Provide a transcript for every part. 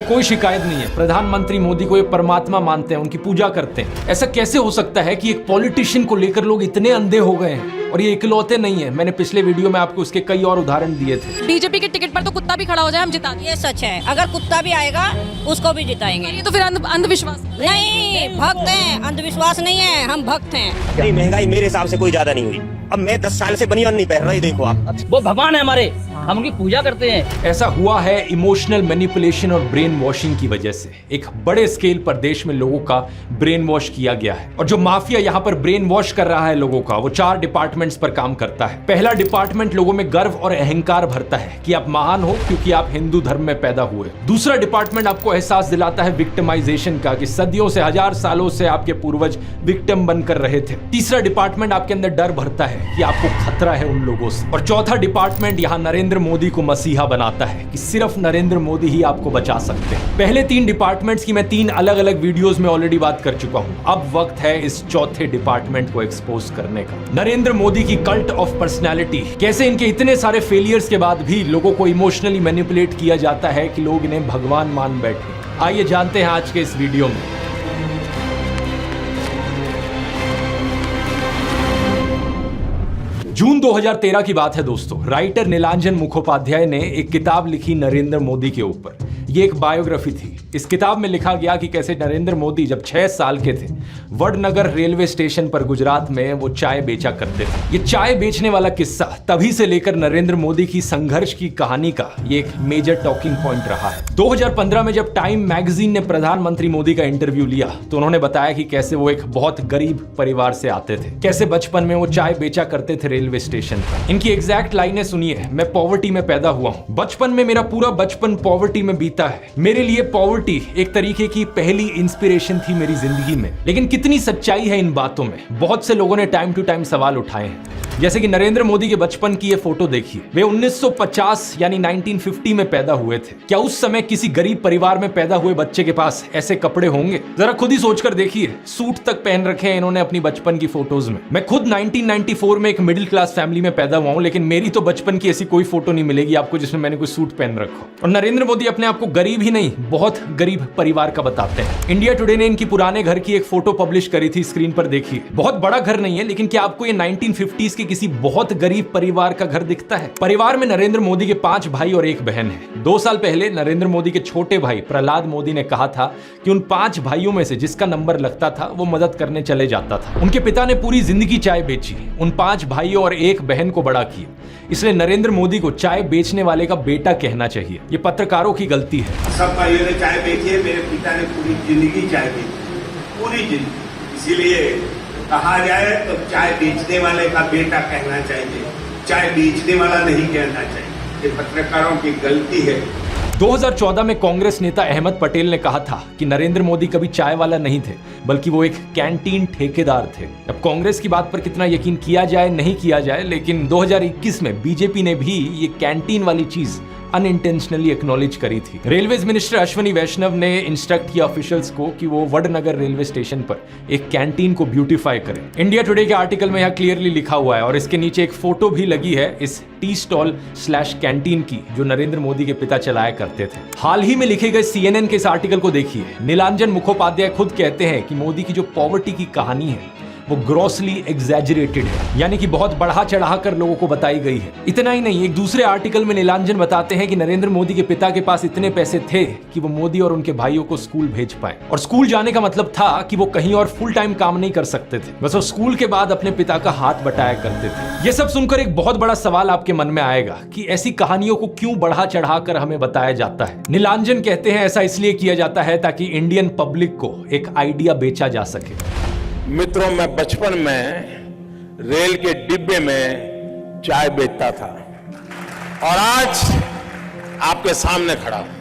कोई शिकायत नहीं है। प्रधानमंत्री मोदी को ये परमात्मा मानते हैं, उनकी पूजा करते हैं। ऐसा कैसे हो सकता है कि एक पॉलिटिशियन को लेकर लोग इतने अंधे हो गए हैं? और ये इकलौते नहीं है, मैंने पिछले वीडियो में आपको उसके कई और उदाहरण दिए थे। बीजेपी के टिकट पर तो कुत्ता भी खड़ा हो जाए हम जिता देंगे। ये सच है, अगर कुत्ता भी आएगा उसको भी जिताएंगे। ये तो फिर अंधविश्वास नहीं, भक्त हैं, अंधविश्वास नहीं है, हम भक्त हैं। महंगाई मेरे हिसाब से कोई ज्यादा नहीं हुई। अब मैं 10 साल से बनियान नहीं पहन रही, देखो आप। वो भगवान है हमारे, हम उनकी पूजा करते हैं। ऐसा हुआ है इमोशनल मैनिपुलेशन और ब्रेन वॉशिंग की वजह से। एक बड़े स्केल पर देश में लोगों का ब्रेन वॉश किया गया है, और जो माफिया यहाँ पर ब्रेन वॉश कर रहा है लोगों का, वो 4 डिपार्टमेंट्स पर काम करता है। पहला डिपार्टमेंट लोगों में गर्व और अहंकार भरता है कि आप महान हो क्योंकि आप हिंदू धर्म में पैदा हुए। दूसरा डिपार्टमेंट आपको एहसास दिलाता है विक्टिमाइजेशन का, कि सदियों से, 1000 सालों से आपके पूर्वज विक्टिम बनकर रहे थे। तीसरा डिपार्टमेंट आपके अंदर डर भरता है कि आपको खतरा है उन लोगों से। और चौथा डिपार्टमेंट यहाँ नरेंद्र मोदी को मसीहा बनाता है कि सिर्फ नरेंद्र मोदी ही आपको बचा सकते हैं। पहले 3 डिपार्टमेंट्स की मैं 3 अलग अलग वीडियोस में ऑलरेडी बात कर चुका हूं। अब वक्त है इस चौथे डिपार्टमेंट को एक्सपोज करने का। नरेंद्र मोदी की कल्ट ऑफ पर्सनैलिटी, कैसे इनके इतने सारे फेलियर्स के बाद भी लोगों को इमोशनली मैनिपुलेट किया जाता है कि लोग इन्हें भगवान मान बैठे। आइए जानते हैं आज के इस वीडियो में। जून 2013 की बात है दोस्तों। राइटर नीलांजन मुखोपाध्याय ने एक किताब लिखी नरेंद्र मोदी के ऊपर। ये एक बायोग्राफी थी। इस किताब में लिखा गया कि कैसे नरेंद्र मोदी जब 6 साल के थे, वडनगर रेलवे स्टेशन पर गुजरात में वो चाय बेचा करते थे। ये चाय बेचने वाला किस्सा तभी से लेकर नरेंद्र मोदी की संघर्ष की कहानी का ये एक मेजर टॉकिंग पॉइंट रहा है। 2015 में जब टाइम मैगजीन ने प्रधानमंत्री मोदी का इंटरव्यू लिया तो उन्होंने बताया कि कैसे वो एक बहुत गरीब परिवार से आते थे, कैसे बचपन में वो चाय बेचा करते थे रेलवे स्टेशन पर। इनकी एग्जैक्ट लाइनें सुनिए। मैं पॉवर्टी में पैदा हुआ हूँ, बचपन में मेरा पूरा बचपन पॉवर्टी में बीता है। मेरे लिए पॉवर्टी एक तरीके की पहली इंस्पिरेशन थी मेरी जिंदगी में। लेकिन कितनी सच्चाई है इन बातों में? बहुत से लोगों ने टाइम टू टाइम सवाल उठाए हैं। जैसे कि नरेंद्र मोदी के बचपन की ये फोटो देखिए। वे 1950 यानी 1950 में पैदा हुए थे। क्या उस समय किसी गरीब परिवार में पैदा हुए बच्चे के पास ऐसे कपड़े होंगे? जरा खुद ही सोचकर देखिए। सूट तक पहन रखे हैं इन्होंने अपनी बचपन की फोटोज में। मैं खुद 1994 में एक मिडिल क्लास फैमिली में पैदा हुआ हूं, लेकिन मेरी तो बचपन की ऐसी कोई फोटो नहीं मिलेगी आपको जिसमें मैंने कोई सूट पहन रखा हो। और नरेंद्र मोदी अपने आप को गरीब ही नहीं, बहुत गरीब परिवार का बताते हैं। इंडिया टुडे ने इनकी पुराने घर की एक फोटो पब्लिश करी थी, स्क्रीन पर देखिए। बहुत बड़ा घर नहीं है, लेकिन क्या आपको ये 1950s के किसी बहुत गरीब परिवार का घर दिखता है? परिवार में नरेंद्र मोदी के 5 भाई और 1 बहन है। 2 साल पहले नरेंद्र मोदी के छोटे भाई प्रहलाद मोदी ने कहा था कि उन 5 भाइयों में से जिसका नंबर लगता था वो मदद करने चले जाता था। उनके पिता ने पूरी जिंदगी चाय बेची, उन 5 भाइयों और 1 बहन को बड़ा किया। इसलिए नरेंद्र मोदी को चाय बेचने वाले का बेटा कहना चाहिए। ये पत्रकारों की गलती है। सब भाइयों ने चाय बेची है, मेरे पिता ने पूरी जिंदगी चाय बेची, पूरी जिंदगी। इसीलिए कहा जाए तो चाय बेचने वाले का बेटा कहना चाहिए, चाय बेचने वाला नहीं कहना चाहिए। ये पत्रकारों की गलती है। 2014 में कांग्रेस नेता अहमद पटेल ने कहा था कि नरेंद्र मोदी कभी चाय वाला नहीं थे, बल्कि वो एक कैंटीन ठेकेदार थे। अब कांग्रेस की बात पर कितना यकीन किया जाए नहीं किया जाए, लेकिन 2021 में बीजेपी ने भी ये कैंटीन वाली चीज अनइंटेंशनली एक्नॉलेज करी थी। रेलवेज मिनिस्टर अश्विनी वैष्णव ने इंस्ट्रक्ट किया ऑफिशियल्स को कि वो वडनगर रेलवे स्टेशन पर एक कैंटीन को ब्यूटीफाई करें। इंडिया टुडे के आर्टिकल में यह क्लियरली लिखा हुआ है और इसके नीचे एक फोटो भी लगी है इस टी स्टॉल / कैंटीन की, जो नरेंद्र मोदी के पिता चलाया करते थे। हाल ही में लिखे गए CNN के इस आर्टिकल को देखिए। नीलांजन मुखोपाध्याय खुद कहते हैं कि मोदी की जो पॉवर्टी की कहानी है वो ग्रॉसली एग्जैजरेटेड है, यानी कि बहुत बढ़ा चढ़ा कर लोगों को बताई गई है। इतना ही नहीं, एक दूसरे आर्टिकल में नीलांजन बताते हैं कि नरेंद्र मोदी के पिता के पास इतने पैसे थे कि वो मोदी और उनके भाइयों को स्कूल भेज पाए। और स्कूल जाने का मतलब था कि वो कहीं और फुल टाइम काम नहीं कर सकते थे, बस वो स्कूल के बाद अपने पिता का हाथ बटाया करते थे। ये सब सुनकर एक बहुत बड़ा सवाल आपके मन में आएगा कि ऐसी कहानियों को क्यों बढ़ा चढ़ा कर हमें बताया जाता है। नीलांजन कहते हैं ऐसा इसलिए किया जाता है ताकि इंडियन पब्लिक को एक आइडिया बेचा जा सके। मित्रों, मैं बचपन में रेल के डिब्बे में चाय बेचता था और आज आपके सामने खड़ा हूं।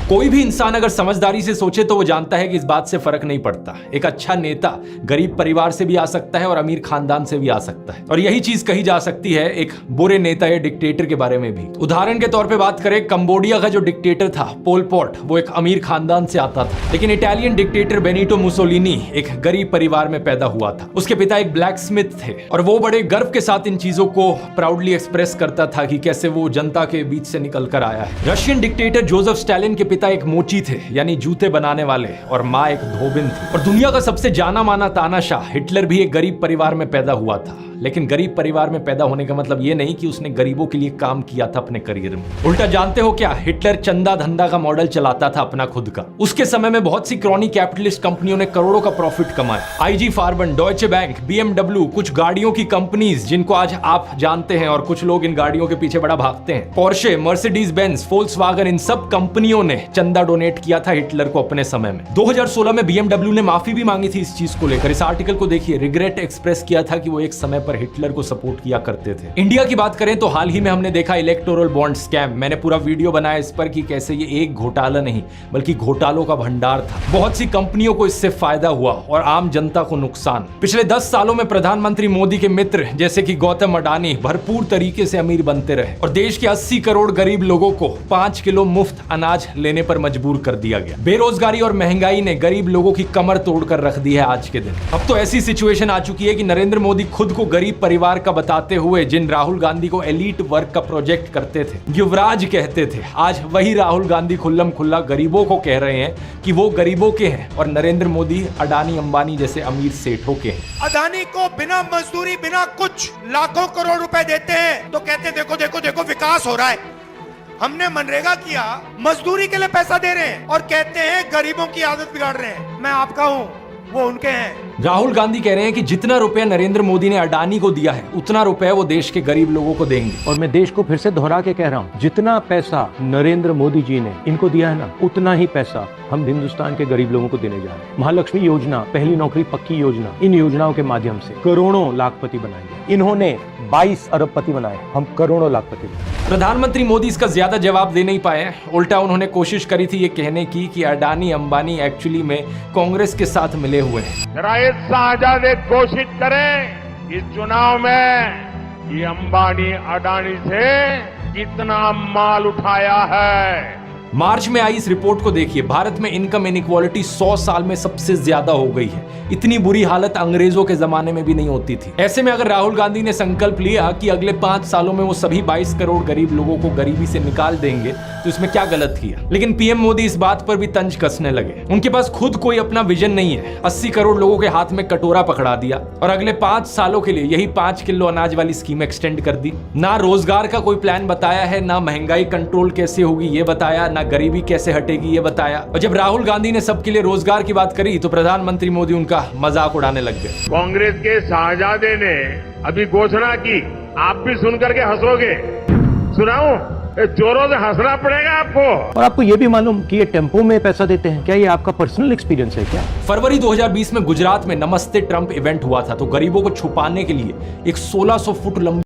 कोई भी इंसान अगर समझदारी से सोचे तो वो जानता है कि इस बात से फर्क नहीं पड़ता। एक अच्छा नेता गरीब परिवार से भी आ सकता है और अमीर खानदान से भी आ सकता है, और यही चीज कही जा सकती है एक बुरे नेता या डिक्टेटर के बारे में भी। उदाहरण के तौर पे बात करें, कंबोडिया का जो डिक्टेटर था पोल पॉट, वो एक अमीर खानदान से आता था, लेकिन इटालियन डिक्टेटर बेनिटो मुसोलिनी एक गरीब परिवार में पैदा हुआ था। उसके पिता एक ब्लैक स्मिथ थे और वो बड़े गर्व के साथ इन चीजों को प्राउडली एक्सप्रेस करता था कि कैसे वो जनता के बीच से निकल कर आया है। रशियन डिक्टेटर जोसेफ स्टालिन के पिता एक मोची थे, यानी जूते बनाने वाले, और माँ एक धोबिन थी। और दुनिया का सबसे जाना माना तानाशाह हिटलर भी एक गरीब परिवार में पैदा हुआ था। लेकिन गरीब परिवार में पैदा होने का मतलब ये नहीं कि उसने गरीबों के लिए काम किया था अपने करियर में। उल्टा जानते हो क्या, हिटलर चंदा धंधा का मॉडल चलाता था अपना खुद का। उसके समय में बहुत सी क्रॉनी कैपिटलिस्ट कंपनियों ने करोड़ों का प्रॉफिट कमाया। आईजी फार्बन, डॉयचे बैंक, BMW, कुछ गाड़ियों की कंपनीज जिनको आज आप जानते हैं और कुछ लोग इन गाड़ियों के पीछे बड़ा भागते हैं, पोर्शे, मर्सिडीज बेंज, फोल्क्सवैगन, इन सब कंपनियों ने चंदा डोनेट किया था हिटलर को अपने समय में। 2016 में BMW ने माफी भी मांगी थी इस चीज को लेकर। इस आर्टिकल को देखिए, रिग्रेट एक्सप्रेस किया था कि वो एक समय पर हिटलर को सपोर्ट किया करते थे। इंडिया की बात करें तो हाल ही में हमने देखा इलेक्टोरल बॉन्ड स्कैम। मैंने पूरा वीडियो बनाया इस पर कि कैसे ये एक घोटाला नहीं बल्कि घोटालों का भंडार था। बहुत सी कंपनियों को इससे फायदा हुआ और आम जनता को नुकसान। पिछले 10 सालों में प्रधानमंत्री मोदी के मित्र जैसे कि गौतम अडानी भरपूर तरीके से अमीर बनते रहे और देश के 80 करोड़ गरीब लोगों को 5 किलो मुफ्त अनाज लेने पर मजबूर कर दिया गया। बेरोजगारी और महंगाई ने गरीब लोगों की कमर तोड़कर रख दी है आज के दिन। अब तो ऐसी सिचुएशन आ चुकी है कि नरेंद्र मोदी खुद को गरीब परिवार का बताते हुए जिन राहुल गांधी को एलीट वर्क का प्रोजेक्ट करते थे, युवराज कहते थे, आज वही राहुल गांधी खुल्लम खुल्ला गरीबों को कह रहे हैं कि वो गरीबों के हैं और नरेंद्र मोदी अडानी अंबानी जैसे अमीर सेठों के हैं। अडानी को बिना मजदूरी बिना कुछ लाखों करोड़ रुपए देते हैं तो कहते हैं देखो देखो देखो विकास हो रहा है। हमने मनरेगा किया, मजदूरी के लिए पैसा दे रहे हैं और कहते हैं गरीबों की आदत बिगाड़ रहे हैं। मैं आपका हूं, वो उनके हैं। राहुल गांधी कह रहे हैं कि जितना रुपया नरेंद्र मोदी ने अडानी को दिया है उतना रुपया वो देश के गरीब लोगों को देंगे। और मैं देश को फिर से दोहरा के कह रहा हूँ, जितना पैसा नरेंद्र मोदी जी ने इनको दिया है ना, उतना ही पैसा हम हिंदुस्तान के गरीब लोगों को देने जा रहे हैं। महालक्ष्मी योजना, पहली नौकरी पक्की योजना, इन योजनाओं के माध्यम से करोड़ों लाखपति बनाएंगे। इन्होंने 22 अरबपति बनाए, हम करोड़ों लाखपति बनाए। प्रधानमंत्री मोदी इसका ज्यादा जवाब दे नहीं पाए। उल्टा उन्होंने कोशिश करी थी ये कहने की कि अडानी अंबानी एक्चुअली में कांग्रेस के साथ मिले हुए हैं। जरा ये शाहजादे कोशिश करें इस चुनाव में कि अंबानी अडानी से कितना माल उठाया है। मार्च में आई इस रिपोर्ट को देखिए, भारत में इनकम इनइक्वालिटी 100 साल में सबसे ज्यादा हो गई है। इतनी बुरी हालत अंग्रेजों के जमाने में भी नहीं होती थी। ऐसे में अगर राहुल गांधी ने संकल्प लिया कि अगले 5 सालों में वो सभी 22 करोड़ गरीब लोगों को गरीबी से निकाल देंगे तो इसमें क्या गलत किया। लेकिन पीएम मोदी इस बात पर भी तंज कसने लगे। उनके पास खुद कोई अपना विजन नहीं है। 80 करोड़ लोगों के हाथ में कटोरा पकड़ा दिया और अगले 5 सालों के लिए यही 5 किलो अनाज वाली स्कीम एक्सटेंड कर दी। ना रोजगार का कोई प्लान बताया है, ना महंगाई कंट्रोल कैसे होगी ये बताया, ना गरीबी कैसे हटेगी ये बताया। और जब राहुल गांधी ने सबके लिए रोजगार की बात करी तो प्रधानमंत्री मोदी उनका मजाक उड़ाने लग गए। कांग्रेस के शाहजादे ने अभी घोषणा की, आप भी सुनकर के हंसोगे। सुनाऊं? जोरों से हंसना पड़ेगा आपको। और आपको ये भी मालूम कि ये टेम्पो में पैसा देते हैं, क्या ये आपका पर्सनल एक्सपीरियंस है क्या? फरवरी 2020 में गुजरात में नमस्ते ट्रंप इवेंट हुआ था, तो गरीबों को छुपाने के लिए एक 1600 फुट लंबी